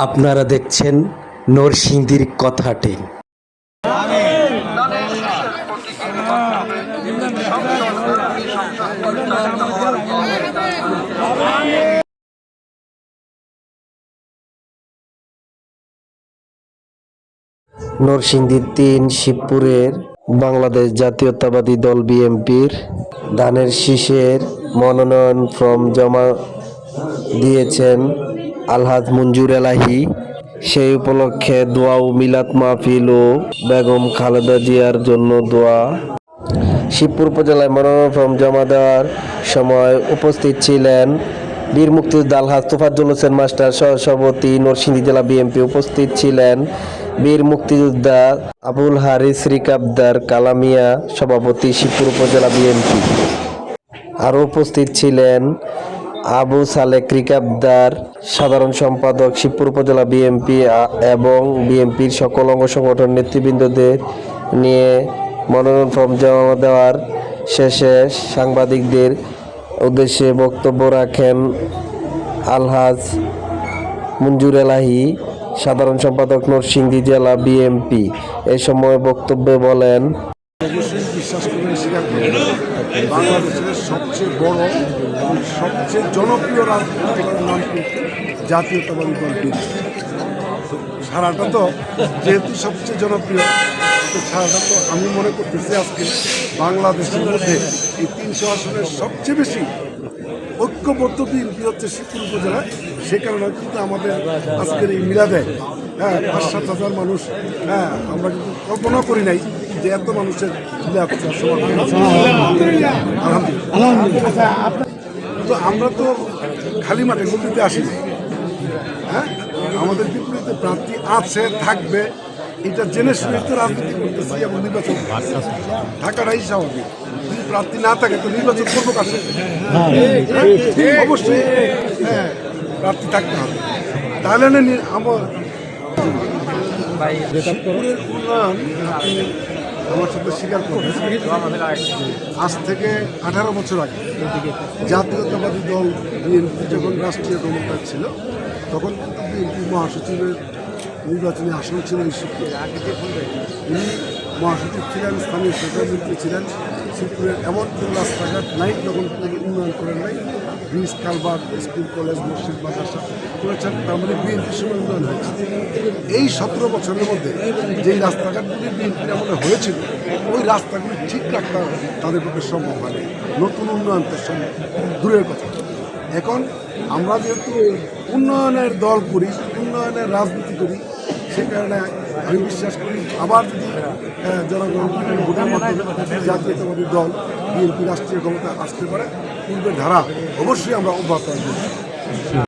আপনারা দেখছেন নরসিংদীর কথাটি। নরসিংদীর ৩ শিবপুরের বাংলাদেশ জাতীয়তাবাদী দল বিএনপির ধানের শীষের মনোনয়ন ফর্ম জমা দিয়েছেন আলহাজ মঞ্জুর এলাহী। সেই উপলক্ষে দোয়া ও মিলাদ মাহফিল ও বেগম খালেদা জিয়ার জন্য দোয়া। শিবপুর উপজেলায় মনোনয়ন ফর্ম জমা দেওয়ার সময় উপস্থিত ছিলেন বীর মুক্তিযোদ্ধা আলহাজ তোফাজ্জল হোসেন মাস্টার সহসভাপতি নরসিংদী জেলা বিএনপি। উপস্থিত ছিলেন বীর মুক্তিযোদ্ধা আবুল হারিস রিকাবদার কালামিয়া সভাপতি শিবপুর উপজেলা বিএনপি। আরও উপস্থিত ছিলেন আবু সালেক রিকাবদার সাধারণ সম্পাদক শিবপুর উপজেলা বিএনপি এবং বিএনপির সকল অঙ্গ সংগঠন নেতৃবৃন্দদের নিয়ে মনোনয়ন ফর্ম জমা দেওয়ার শেষে সাংবাদিকদের উদ্দেশ্যে বক্তব্য রাখেন আলহাজ মঞ্জুর এলাহী, সাধারণ সম্পাদক নরসিংদী জেলা বিএনপি। এই সময় বক্তব্যে বলেন, অবশ্যই বিশ্বাস করবেন, স্বীকার করবেন, বাংলাদেশের সবচেয়ে বড় এবং সবচেয়ে জনপ্রিয় রাজনৈতিক দলের নাম জাতীয়তাবাদী দল বিএনপি। সারাটা তো যেহেতু সবচেয়ে জনপ্রিয়, তো সারাটা তো আমি মনে করতেছি আজকে বাংলাদেশের মধ্যে এই ৩০০ আসনের সবচেয়ে বেশি ঐক্যবদ্ধ বিএনপি হচ্ছে শিবপুর উপজেলায়। সে কারণে কিন্তু আমাদের আজকের এই মিলাদে ৫-৭ হাজার মানুষ, আমরা কিন্তু কল্পনা করি নাই যে এত মানুষের আলহামদুলিল্লাহ। তো আমরা তো খালি মাঠে গতিতে আসি, আমাদের বিপরীতে প্রার্থী আছে, থাকবে, এটা জেনে শুনে তো রাজনীতি করতেছি এবং নির্বাচন থাকাটাই স্বাভাবিক। যদি প্রার্থী না থাকে তো নির্বাচন করবো কাছে, অবশ্যই প্রার্থী থাকতে হবে। তাহলে আমার শিবপুরের উন্নয়ন আপনি আমার সাথে স্বীকার করবেন, আজ থেকে 18 বছর আগে জাতীয়তাবাদী দল বিএনপি যখন রাষ্ট্রীয় ক্ষমতা ছিল, তখন কিন্তু বিএনপি মহাসচিবের নির্বাচনী আসন ছিল এই শিবপুর। উনি মহাসচিব ছিলেন, স্থানীয় সেক্রেটারি ছিলেন। শিবপুরের এমন কোনো রাস্তাঘাট নাই যখন উন্নয়ন করেন নাই, ব্রিজ, কালভার্ট, স্কুল, কলেজ, মসজিদ, মাদ্রাসা করেছেন। তার মানে বিএনপির সময় উন্নয়ন হয়েছে। এই 17 বছরের মধ্যে যেই রাস্তাঘাটগুলি বিএনপির আমলে হয়েছিল, ওই রাস্তাগুলি ঠিক রাখতে তাদের পক্ষে সম্ভব হয়। নতুন উন্নয়ন তো সম্ভব দূরের কথা। এখন আমরা যেহেতু উন্নয়নের দল করি, উন্নয়নের রাজনীতি করি, সে কারণে আমি বিশ্বাস করি আবার যদি জনগণ ভোটের মাধ্যমে জাতীয়তাবাদী দল বিএনপি রাষ্ট্রীয় ক্ষমতা আসতে পারে, পূর্বের ধারা অবশ্যই আমরা অব্যাহত রাখব।